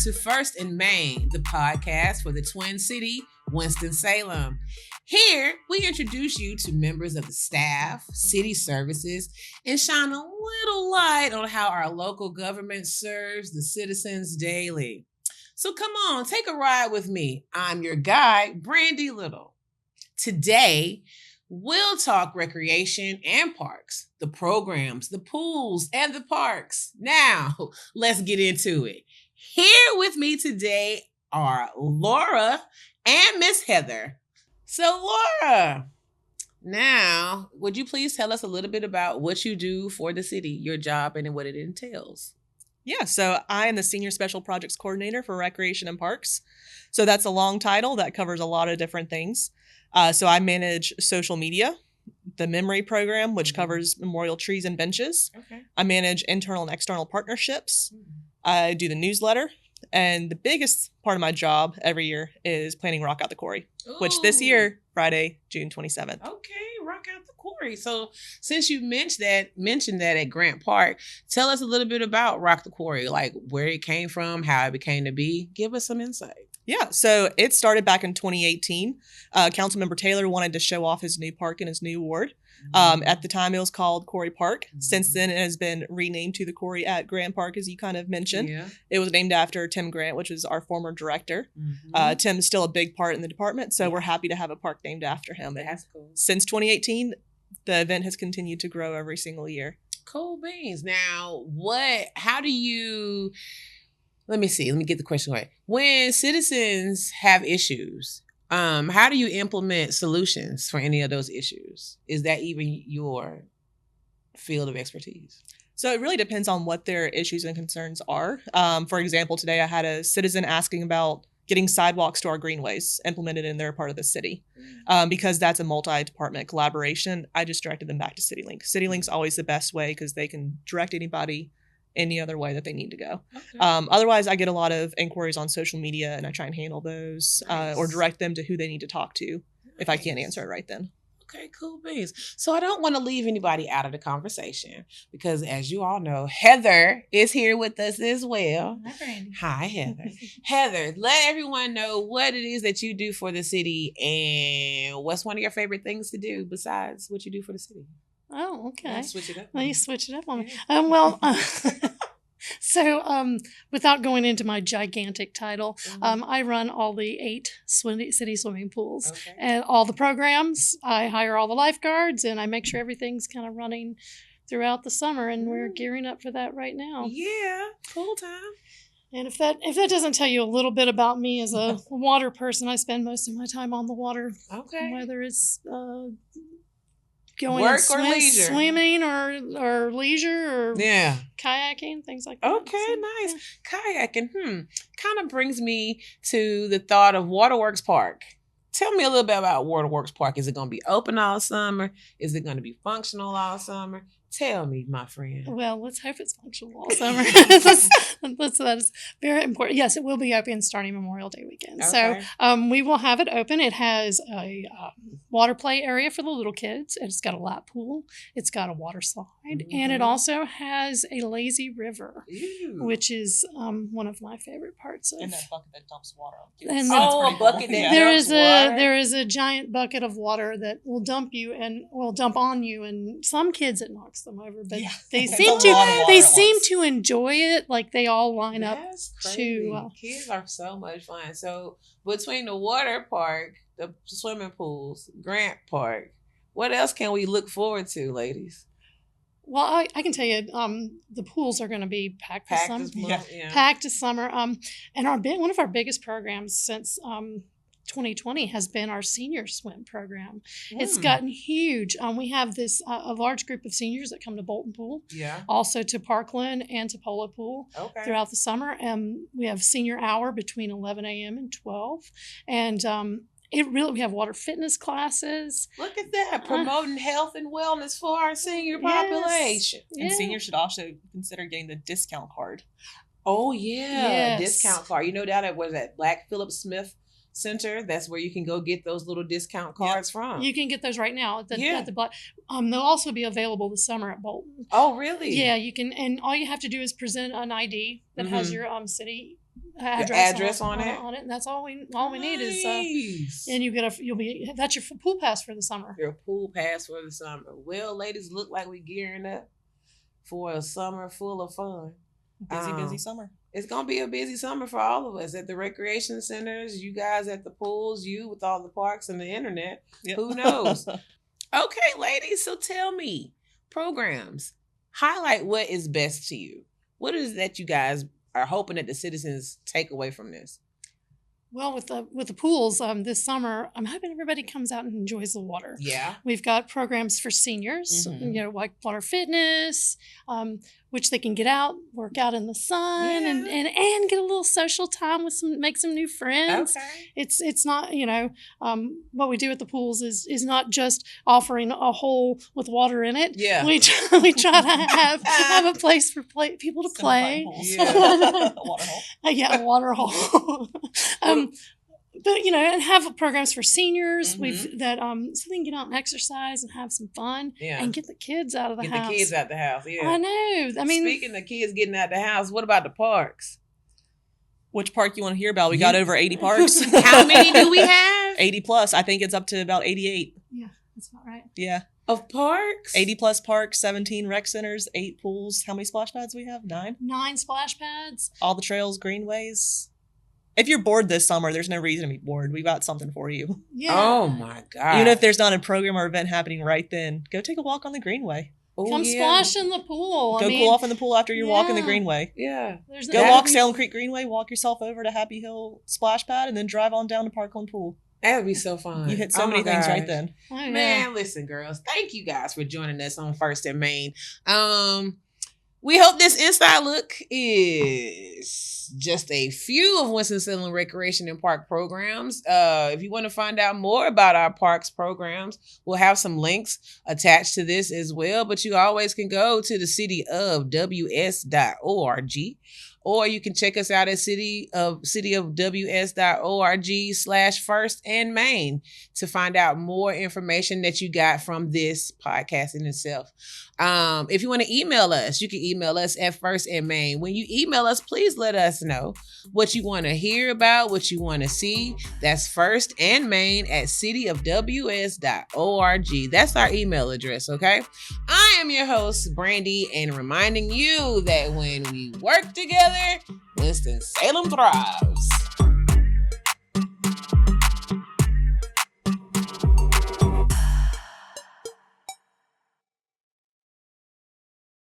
to First in Main, the podcast for the Twin City, Winston-Salem. Here, we introduce you to members of the staff, city services, and shine a little light on how our local government serves the citizens daily. So come on, take a ride with me. I'm your guide, Brandii Little. Today, we'll talk recreation and parks, the programs, the pools, and the parks. Now, let's get into it. Here with me today are Laura and Miss Heather. So, Laura, now, would you please tell us a little bit about what you do for the city, your job, and what it entails? Yeah, so I am the Senior Special Projects Coordinator for Recreation and Parks. So that's a long title that covers a lot of different things. So I manage social media, the memory program, which covers memorial trees and benches. Okay. I manage internal and external partnerships. I do the newsletter. And the biggest part of my job every year is planning Rock Out the Quarry, which this year, Friday, June 27th. Okay, Rock Out the Quarry. So since you mentioned that at Grant Park, tell us a little bit about Rock the Quarry, like where it came from, how it became to be. Give us some insight. Yeah, so it started back in 2018. Councilmember Taylor wanted to show off his new park in his new ward. At the time, it was called Quarry Park. Since then, it has been renamed to the Quarry at Grant Park, as you kind of mentioned. Yeah. It was named after Tim Grant, which was our former director. Tim is still a big part in the department, so we're happy to have a park named after him. That's cool. Since 2018, the event has continued to grow every single year. Cool beans. Now, let me get the question right. When citizens have issues, how do you implement solutions for any of those issues? Is that even your field of expertise? So it really depends on what their issues and concerns are. For example, today I had a citizen asking about getting sidewalks to our greenways implemented in their part of the city. Because that's a multi-department collaboration, I just directed them back to CityLink. CityLink's always the best way because they can direct anybody any other way that they need to go. Okay. Otherwise, I get a lot of inquiries on social media and I try and handle those or direct them to who they need to talk to if I can't answer it right then. Okay, cool beans. So I don't want to leave anybody out of the conversation because as you all know, Heather is here with us as well. Hi, Brandii. Hi, Heather. Heather, let everyone know what it is that you do for the city and what's one of your favorite things to do besides what you do for the city. Oh, okay. Switch it up. Well, you switch it up on me. So without going into my gigantic title, I run all the 8 city swimming pools and all the programs. I hire all the lifeguards and I make sure everything's kind of running throughout the summer, and we're gearing up for that right now. Yeah, cool time. And if that doesn't tell you a little bit about me as a water person, I spend most of my time on the water. Okay. Whether it's going work or leisure, swimming or leisure or kayaking, things like that. Okay, so, nice. Yeah. Kayaking, kind of brings me to the thought of Waterworks Park. Tell me a little bit about Waterworks Park. Is it going to be open all summer? Is it going to be functional all summer? Tell me, my friend. Well, let's hope it's functional all summer. That is very important. Yes, it will be open starting Memorial Day weekend. Okay. So we will have it open. It has a water play area for the little kids. It's got a lap pool. It's got a water slide. And it also has a lazy river, which is one of my favorite parts of. And that bucket that dumps water on kids. A bucket that dumps water. There is a giant bucket of water that will dump on you, and some kids it knocks them over, but they seem to enjoy it. Like they all line up to. Kids are so much fun. So between the water park, the swimming pools, Grant Park, what else can we look forward to, ladies? Well, I can tell you, the pools are going to be packed this summer. Packed this summer. And one of our biggest programs since 2020 has been our senior swim program. It's gotten huge. We have a large group of seniors that come to Bolton Pool, also to Parkland and to Polo Pool throughout the summer. We have senior hour between 11 a.m. and 12. And we have water fitness classes. Look at that, promoting health and wellness for our senior population. And seniors should also consider getting the discount card. Oh, yeah, discount card. You know, down at Black Philip Smith Center, that's where you can go get those little discount cards from. You can get those right now at the Black. They'll also be available this summer at Bolton. Oh, really? Yeah, you can, and all you have to do is present an ID that has your city address on it, and that's all we need is. And that's your pool pass for the summer. Your pool pass for the summer. Well, ladies, look like we gearing up for a summer full of fun. Busy summer. It's going to be a busy summer for all of us at the recreation centers, you guys at the pools, you with all the parks and the internet. Yep. Who knows? Okay, ladies, so tell me, programs, highlight what is best to you. What is that you guys are hoping that the citizens take away from this? Well, with the pools this summer, I'm hoping everybody comes out and enjoys the water. Yeah. We've got programs for seniors, like water fitness, which they can get out, work out in the sun, and get a little social time make some new friends. Okay. It's not, what we do at the pools is not just offering a hole with water in it. Yeah. We try to have a place for people to play. Yeah. Water hole. Yeah, a water hole. But and have programs for seniors. We've so they can get out and exercise and have some fun and get the kids out of the house. Get the kids out the house. Yeah, I know. I mean, speaking of kids getting out the house, what about the parks? Which park you want to hear about? We got over 80 parks. How many do we have? 80 plus. I think it's up to about 88. Yeah, that's about right. Yeah. Of parks? 80 plus parks, 17 rec centers, 8 pools. How many splash pads we have? 9? 9 splash pads. All the trails, greenways. If you're bored this summer, there's no reason to be bored. We've got something for you. Yeah. Oh my God. Even if there's not a program or event happening right then, go take a walk on the greenway. Come splash in the pool. Go cool off in the pool after your walk in the greenway. Yeah. Go walk Salem Creek Greenway, walk yourself over to Happy Hill Splash Pad, and then drive on down to Parkland Pool. That would be so fun. You hit so many things right then. Oh, yeah. Man, listen, girls. Thank you guys for joining us on First and Main. We hope this inside look is just a few of Winston-Salem recreation and park programs. If you want to find out more about our parks programs, we'll have some links attached to this as well. But you always can go to the cityofws.org, or you can check us out at cityofws.org/first and main to find out more information that you got from this podcast in itself. If you want to email us, you can email us at First and Main. When you email us, please let us know what you want to hear about, what you want to see. That's First and Main at cityofws.org. That's our email address, okay? I am your host, Brandii, and reminding you that when we work together, Winston-Salem thrives.